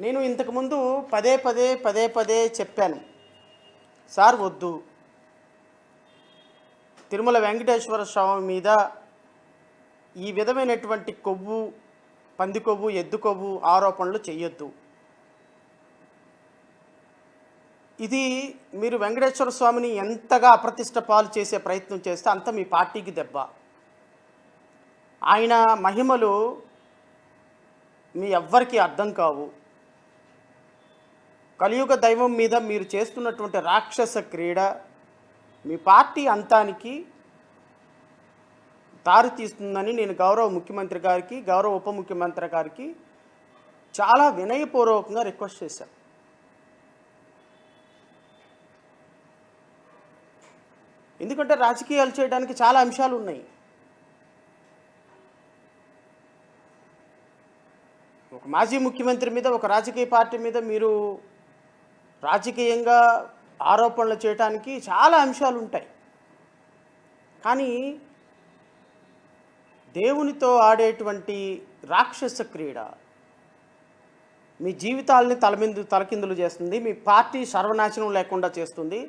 నేను ఇంతకుముందు పదే పదే పదే పదే చెప్పాను, సార్ వద్దు, తిరుమల వెంకటేశ్వర స్వామి మీద ఈ విధమైనటువంటి కొవ్వు, పంది కొవ్వు, ఎద్దు కొవ్వు ఆరోపణలు చేయొద్దు. ఇది మీరు వెంకటేశ్వర స్వామిని ఎంతగా అప్రతిష్ట పాలు చేసే ప్రయత్నం చేస్తే అంత మీ పార్టీకి దెబ్బ. ఆయన మహిమలు మీ ఎవ్వరికీ అర్థం కావు. కలియుగ దైవం మీద మీరు చేస్తున్నటువంటి రాక్షస క్రీడ మీ పార్టీ అంతానికి దారి తీస్తుందని నేను గౌరవ ముఖ్యమంత్రి గారికి, గౌరవ ఉప ముఖ్యమంత్రి గారికి చాలా వినయపూర్వకంగా రిక్వెస్ట్ చేశాను. ఎందుకంటే రాజకీయాలు చేయడానికి చాలా అంశాలు ఉన్నాయి. ఒక మాజీ ముఖ్యమంత్రి మీద, ఒక రాజకీయ పార్టీ మీద మీరు రాజకీయంగా ఆరోపణలు చేయడానికి చాలా అంశాలు ఉంటాయి. కానీ దేవునితో ఆడేటువంటి రాక్షస క్రీడ మీ జీవితాలని తలకిందులు చేస్తుంది. మీ పార్టీ సర్వనాశనం లేకుండా చేస్తుంది.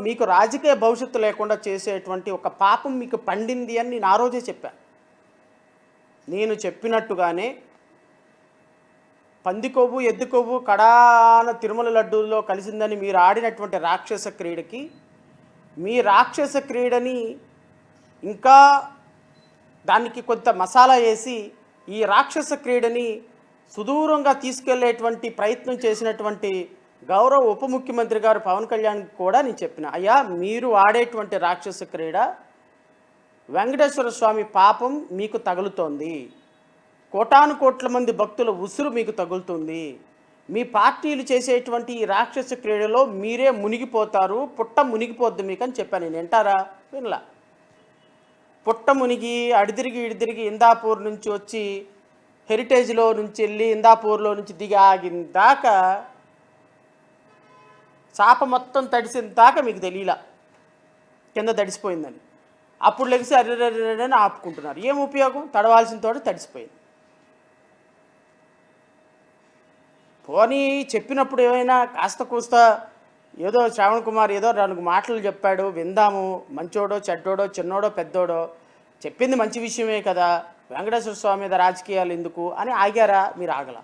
మీకు రాజకీయ భవిష్యత్తు లేకుండా చేసేటువంటి ఒక పాపం మీకు పండింది అని నేను ఆ రోజే చెప్పాను. నేను చెప్పినట్టుగానే పంది కొవ్వు, ఎద్దు కొవ్వు కడాన తిరుమల లడ్డూల్లో కలిసిందని మీరు ఆడినటువంటి రాక్షస క్రీడకి, మీ రాక్షస క్రీడని ఇంకా దానికి కొంత మసాలా వేసి ఈ రాక్షస క్రీడని సుదూరంగా తీసుకెళ్లేటువంటి ప్రయత్నం చేసినటువంటి గౌరవ ఉప ముఖ్యమంత్రి గారు పవన్ కళ్యాణ్ కూడా నేను చెప్పిన, అయ్యా మీరు ఆడేటువంటి రాక్షస క్రీడ వెంకటేశ్వర స్వామి పాపం మీకు తగులుతోంది, కోటాను కోట్ల మంది భక్తుల ఉసురు మీకు తగులుతుంది, మీ పార్టీలు చేసేటువంటి ఈ రాక్షస క్రీడలో మీరే మునిగిపోతారు, పుట్ట మునిగిపోద్ది మీకు అని చెప్పాను. నేను వింటారా? వినలా. పుట్ట మునిగి అడిదిరిగి ఇందాపూర్ నుంచి వచ్చి హెరిటేజ్లో నుంచి వెళ్ళి ఇందాపూర్లో నుంచి దిగి ఆగిన దాకా చాప మొత్తం తడిసిన దాకా మీకు తెలియలా కింద తడిసిపోయిందని. అప్పుడు లెగిసి అర్రని ఆపుకుంటున్నారు. ఏం ఉపయోగం? తడవాల్సిన తోట తడిసిపోయింది. పోనీ చెప్పినప్పుడు ఏమైనా కాస్త కూస్త ఏదో శ్రావణ్ కుమార్ ఏదో 4 మాటలు చెప్పాడు, విందాము, మంచోడో చెడ్డోడో చిన్నోడో పెద్దోడో చెప్పింది మంచి విషయమే కదా, వెంకటేశ్వర స్వామి మీద రాజకీయాలు ఎందుకు అని ఆగారా? మీరు ఆగల.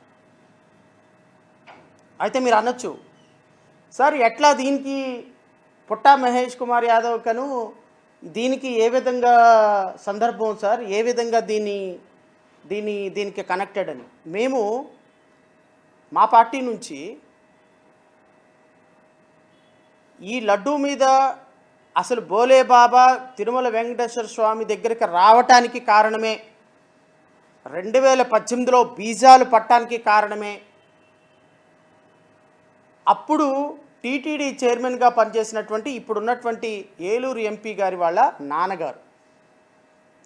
అయితే మీరు అనొచ్చు, సార్ ఎట్లా దీనికి పుట్టా మహేష్ కుమార్ యాదవ్ కను దీనికి ఏ విధంగా సందర్భం సార్, ఏ విధంగా దీనికి కనెక్టెడ్ అని. మేము మా పార్టీ నుంచి ఈ లడ్డూ మీద అసలు బోలే బాబా తిరుమల వెంకటేశ్వర స్వామి దగ్గరికి రావటానికి కారణమే, 2018లో బీజాలు పట్టడానికి కారణమే, అప్పుడు టీటీడీ చైర్మన్గా పనిచేసినటువంటి ఇప్పుడున్నటువంటి ఏలూరు ఎంపీ గారి వాళ్ళ నాన్నగారు,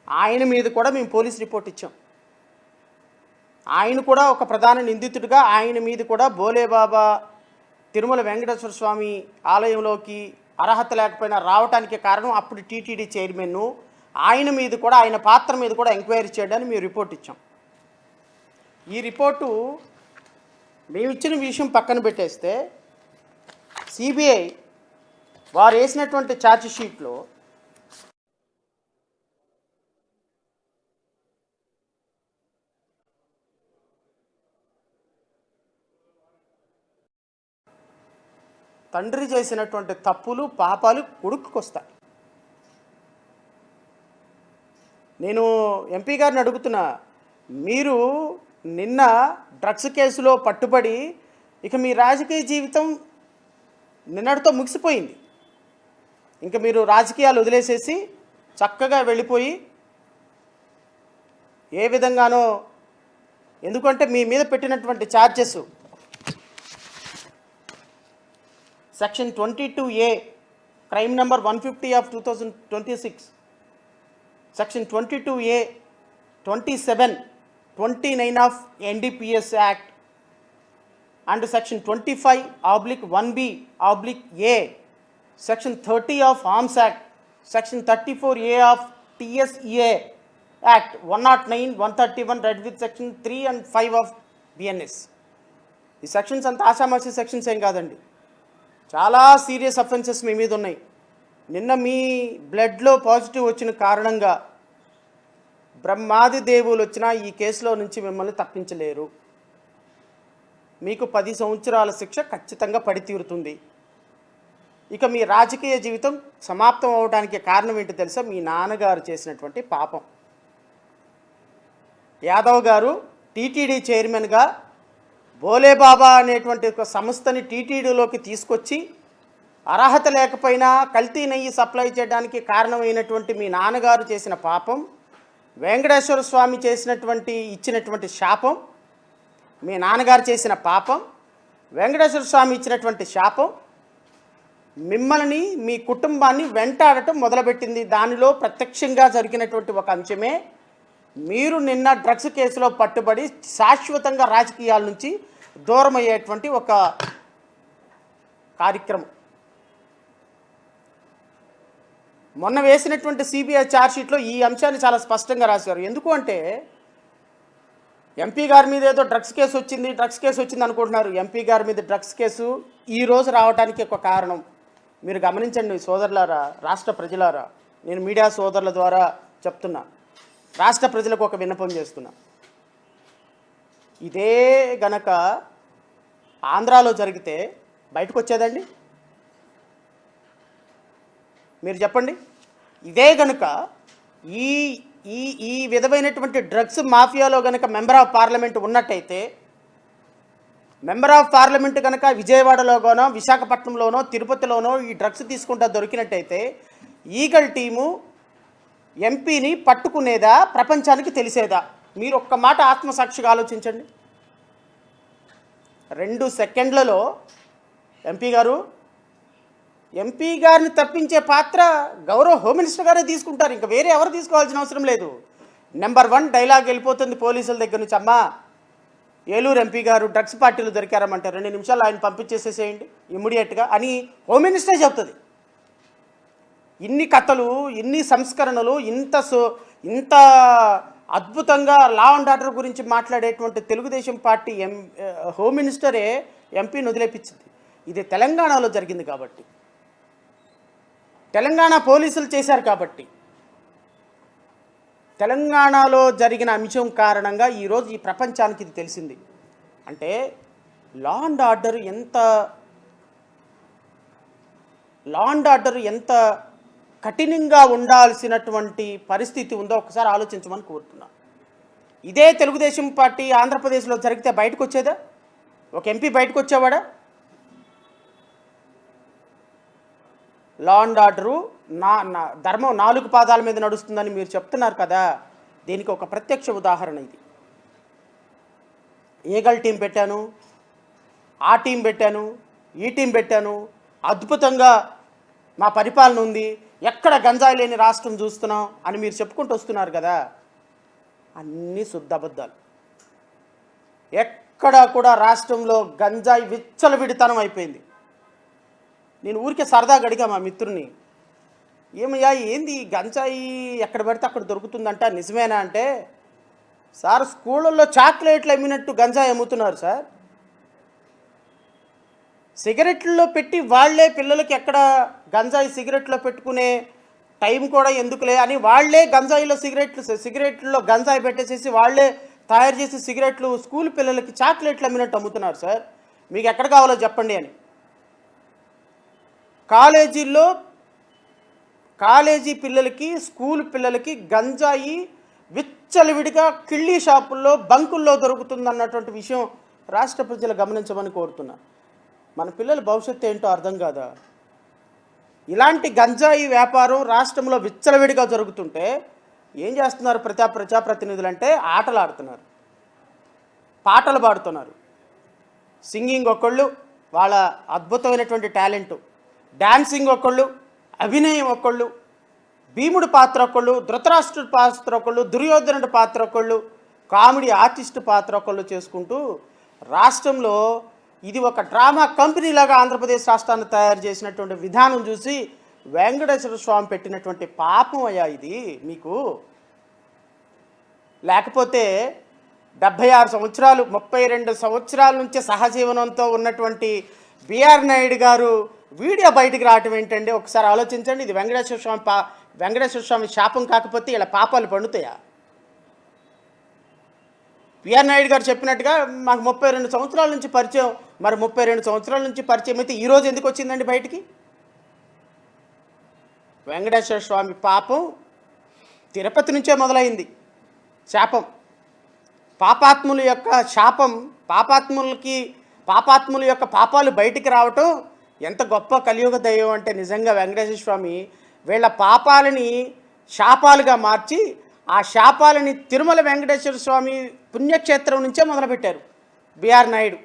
ఆయన మీద కూడా మేము పోలీస్ రిపోర్ట్ ఇచ్చాం. ఆయన కూడా ఒక ప్రధాన నిందితుడిగా ఆయన మీద కూడా బోలేబాబా తిరుమల వెంకటేశ్వర స్వామి ఆలయంలోకి అర్హత లేకపోయినా రావడానికి కారణం అప్పుడు టీటీడీ చైర్మన్ను, ఆయన మీద కూడా, ఆయన పాత్ర మీద కూడా ఎంక్వైరీ చేయడానికి మేము రిపోర్ట్ ఇచ్చాం. ఈ రిపోర్టు మేము ఇచ్చిన విషయం పక్కన పెట్టేస్తే సిబిఐ వారు వేసినటువంటి ఛార్జ్ షీట్లో తండ్రి చేసినటువంటి తప్పులు పాపాలు కొడుకుకొస్తాయి. నేను ఎంపీ గారిని అడుగుతున్నా, మీరు నిన్న డ్రగ్స్ కేసులో పట్టుబడి ఇక మీ రాజకీయ జీవితం నిన్నటితో ముగిసిపోయింది. ఇంకా మీరు రాజకీయాలు వదిలేసేసి చక్కగా వెళ్ళిపోయి ఏ విధంగానో, ఎందుకంటే మీ మీద పెట్టినటువంటి charges section 22A crime number 150 of 2026, section 22A 27, 29 of NDPS act and section 25/1B/A, section 30 of arms act, section 34A of TSEA act 109, 131 red with section 3 and 5 of BNS. ఈ సెక్షన్స్ అంతా ఆషామాషి సెక్షన్స్ ఏం కాదండి, చాలా serious offences మీ మీద ఉన్నాయి. నిన్న మీ బ్లడ్లో పాజిటివ్ వచ్చిన కారణంగా బ్రహ్మాది దేవులు వచ్చినా ఈ కేసులో నుంచి మిమ్మల్ని తప్పించలేరు. మీకు 10 సంవత్సరాల శిక్ష ఖచ్చితంగా పడి తీరుతుంది. ఇక మీ రాజకీయ జీవితం సమాప్తం అవడానికి కారణం ఏంటి తెలుసా? మీ నాన్నగారు చేసినటువంటి పాపం. యాదవ్ గారు టీటీడీ చైర్మన్గా భోలేబాబా అనేటువంటి ఒక సంస్థని టీటీడీలోకి తీసుకొచ్చి అర్హత లేకపోయినా కల్తీ నెయ్యి సప్లై చేయడానికి కారణమైనటువంటి మీ నాన్నగారు చేసిన పాపం, వెంకటేశ్వర స్వామి ఇచ్చినటువంటి శాపం, మీ నాన్నగారు చేసిన పాపం, వెంకటేశ్వర స్వామి ఇచ్చినటువంటి శాపం మిమ్మల్ని మీ కుటుంబాన్ని వెంటాడటం మొదలుపెట్టింది. దానిలో ప్రత్యక్షంగా జరిగినటువంటి ఒక అంశమే మీరు నిన్న డ్రగ్స్ కేసులో పట్టుబడి శాశ్వతంగా రాజకీయాల నుంచి దూరం అయ్యేటువంటి ఒక కార్యక్రమం. మొన్న వేసినటువంటి సిబిఐ ఛార్జ్షీట్లో ఈ అంశాన్ని చాలా స్పష్టంగా రాశారు. ఎందుకు అంటే ఎంపీ గారి మీద ఏదో డ్రగ్స్ కేసు వచ్చింది అనుకుంటున్నారు. ఎంపీ గారి మీద డ్రగ్స్ కేసు ఈరోజు రావడానికి ఒక కారణం మీరు గమనించండి సోదరులారా, రాష్ట్ర ప్రజలారా. నేను మీడియా సోదరుల ద్వారా చెప్తున్నా, రాష్ట్ర ప్రజలకు ఒక విన్నపం చేస్తున్నా. ఇదే గనక ఆంధ్రాలో జరిగితే బయటకు వచ్చేదండి? మీరు చెప్పండి. ఇదే గనుక ఈ ఈ ఈ విధమైనటువంటి డ్రగ్స్ మాఫియాలో గనక మెంబర్ ఆఫ్ పార్లమెంట్ ఉన్నట్టయితే, మెంబర్ ఆఫ్ పార్లమెంట్ కనుక విజయవాడలోనో విశాఖపట్నంలోనో తిరుపతిలోనో ఈ డ్రగ్స్ తీసుకుంటా దొరికినట్టయితే ఈగల్ టీము ఎంపీని పట్టుకునేదా, ప్రపంచానికి తెలిసేదా? మీరు ఒక్క మాట ఆత్మసాక్షిగా ఆలోచించండి. 2 సెకండ్లలో ఎంపీ గారిని తప్పించే పాత్ర గౌరవ హోమ్ మినిస్టర్ గారే తీసుకుంటారు. ఇంకా వేరే ఎవరు తీసుకోవాల్సిన అవసరం లేదు. నెంబర్ 1 డైలాగ్ వెళ్ళిపోతుంది పోలీసుల దగ్గర నుంచి, అమ్మా ఏలూరు ఎంపీ గారు డ్రగ్స్ పార్టీలు దొరికారమంటే 2 నిమిషాలు ఆయన పంపించేసేసేయండి ఇమ్మీడియట్గా అని హోమ్ మినిస్టరే చెప్తుంది. ఇన్ని కథలు, ఇన్ని సంస్కరణలు, ఇంత అద్భుతంగా లా అండ్ ఆర్డర్ గురించి మాట్లాడేటువంటి తెలుగుదేశం పార్టీ హోమ్ మినిస్టరే ఎంపీని వదిలేపించింది. ఇది తెలంగాణలో జరిగింది కాబట్టి, తెలంగాణ పోలీసులు చేశారు కాబట్టి, తెలంగాణలో జరిగిన అంశం కారణంగా ఈరోజు ఈ ప్రపంచానికి ఇది తెలిసింది. అంటే లా అండ్ ఆర్డర్ ఎంత కఠినంగా ఉండాల్సినటువంటి పరిస్థితి ఉందో ఒకసారి ఆలోచించమని కోరుతున్నాను. ఇదే తెలుగుదేశం పార్టీ ఆంధ్రప్రదేశ్లో జరిగితే బయటకు వచ్చేదా? ఒక ఎంపీ బయటకు వచ్చేవాడా? లా అండ్ ఆర్డరు ధర్మం 4 పాదాల మీద నడుస్తుందని మీరు చెప్తున్నారు కదా, దీనికి ఒక ప్రత్యక్ష ఉదాహరణ ఇది. ఈగల్ టీం పెట్టాను, ఆ టీం పెట్టాను, ఈ టీం పెట్టాను, అద్భుతంగా మా పరిపాలన ఉంది, ఎక్కడ గంజాయి లేని రాష్ట్రం చూస్తున్నాం అని మీరు చెప్పుకుంటూ వస్తున్నారు కదా, అన్నీ శుద్ధబద్ధాలు. ఎక్కడా కూడా రాష్ట్రంలో గంజాయి విచ్చలవిడితనం అయిపోయింది. నేను ఊరికే సరదాగా అడిగా మా మిత్రుని, ఏమయ్యా ఏంది గంజాయి ఎక్కడ పడితే అక్కడ దొరుకుతుందంట, నిజమేనా అంటే, సార్ స్కూళ్ళల్లో చాక్లెట్లు అమ్మినట్టు గంజాయి అమ్ముతున్నారు సార్. సిగరెట్లో పెట్టి వాళ్లే పిల్లలకి ఎక్కడ గంజాయి సిగరెట్లో పెట్టుకునే టైం కూడా ఎందుకులే అని వాళ్లే గంజాయిలో సిగరెట్లో గంజాయి పెట్టేసేసి వాళ్లే తయారు చేసి సిగరెట్లు స్కూల్ పిల్లలకి చాక్లెట్లు అమ్మినట్టు అమ్ముతున్నారు సార్. మీకు ఎక్కడ కావాలో చెప్పండి అని. కాలేజీ పిల్లలకి, స్కూల్ పిల్లలకి గంజాయి విచ్చలవిడిగా కిళ్ళీ షాపుల్లో, బంకుల్లో దొరుకుతుందన్నటువంటి విషయం రాష్ట్ర ప్రజలు గమనించమని కోరుతున్నా. మన పిల్లల భవిష్యత్తు ఏంటో అర్థం కాదా? ఇలాంటి గంజాయి వ్యాపారం రాష్ట్రంలో విచ్చలవిడిగా జరుగుతుంటే ఏం చేస్తున్నారు ప్రజాప్రతినిధులు అంటే, ఆటలు ఆడుతున్నారు, పాటలు పాడుతున్నారు. సింగింగ్ ఒకళ్ళు, వాళ్ళ అద్భుతమైనటువంటి టాలెంటు, డాన్సింగ్ ఒకళ్ళు, అభినయం ఒకళ్ళు, భీముడు పాత్ర ఒకళ్ళు, ధృతరాష్ట్రుడి పాత్ర ఒకళ్ళు, దుర్యోధనుడి పాత్ర ఒకళ్ళు, కామెడీ ఆర్టిస్ట్ పాత్ర ఒకళ్ళు చేసుకుంటూ రాష్ట్రంలో ఇది ఒక డ్రామా కంపెనీలాగా ఆంధ్రప్రదేశ్ రాష్ట్రాన్ని తయారు చేసినటువంటి విధానం చూసి వెంకటేశ్వర స్వామి పెట్టినటువంటి పాపం అయ్యా ఇది మీకు. లేకపోతే 76 సంవత్సరాలు 32 సంవత్సరాల నుంచి సహజీవనంతో ఉన్నటువంటి బిఆర్ నాయుడు గారు వీడియో బయటికి రావటం ఏంటండి? ఒకసారి ఆలోచించండి. ఇది వెంకటేశ్వర స్వామి శాపం కాకపోతే ఇలా పాపాలు పండుతాయా? బిఆర్ నాయుడు గారు చెప్పినట్టుగా మాకు 32 సంవత్సరాల నుంచి పరిచయం. మరి 32 సంవత్సరాల నుంచి పరిచయం అయితే ఈరోజు ఎందుకు వచ్చిందండి బయటికి? వెంకటేశ్వర స్వామి పాపం తిరుపతి నుంచే మొదలైంది. శాపం, పాపాత్ముల యొక్క శాపం, పాపాత్ముల యొక్క పాపాలు బయటికి రావటం ఎంత గొప్ప కలియుగ దైవం అంటే నిజంగా వెంకటేశ్వర స్వామి వీళ్ళ పాపాలని శాపాలుగా మార్చి ఆ శాపాలని తిరుమల వెంకటేశ్వర స్వామి పుణ్యక్షేత్రం నుంచే మొదలుపెట్టారు బిఆర్ నాయుడు.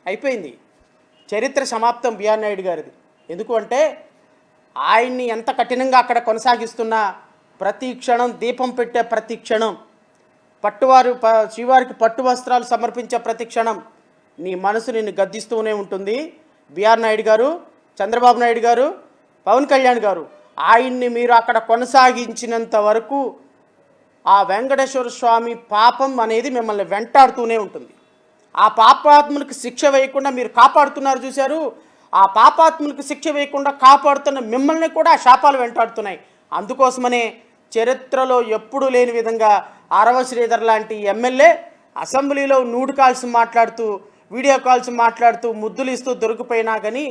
అయిపోయింది, చరిత్ర సమాప్తం బిఆర్ నాయుడు గారిది. ఎందుకు అంటే ఆయన్ని ఎంత కఠినంగా అక్కడ కొనసాగిస్తున్నా ప్రతి క్షణం దీపం పెట్టే ప్రతి క్షణం, శ్రీవారికి పట్టు వస్త్రాలు సమర్పించే ప్రతి క్షణం నీ మనసు నిన్ను గద్దిస్తూనే ఉంటుంది. బిఆర్ నాయుడు గారు, చంద్రబాబు నాయుడు గారు, పవన్ కళ్యాణ్ గారు, ఆయన్ని మీరు అక్కడ కొనసాగించినంత వరకు ఆ వెంకటేశ్వర స్వామి పాపం అనేది మిమ్మల్ని వెంటాడుతూనే ఉంటుంది. ఆ పాపాత్ములకు శిక్ష వేయకుండా మీరు కాపాడుతున్నారు చూశారు. ఆ పాపాత్ములకు శిక్ష వేయకుండా కాపాడుతున్న మిమ్మల్ని కూడా ఆ శాపాలు వెంటాడుతున్నాయి. అందుకోసమనే చరిత్రలో ఎప్పుడూ లేని విధంగా ఆరవ శ్రీధర్ లాంటి ఎమ్మెల్యే అసెంబ్లీలో నూడు కాల్స్ మాట్లాడుతూ, వీడియో కాల్స్ మాట్లాడుతూ, ముద్దులు ఇస్తూ దొరికిపోయినా కానీ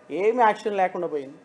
ఏమీ యాక్షన్ లేకుండా పోయింది.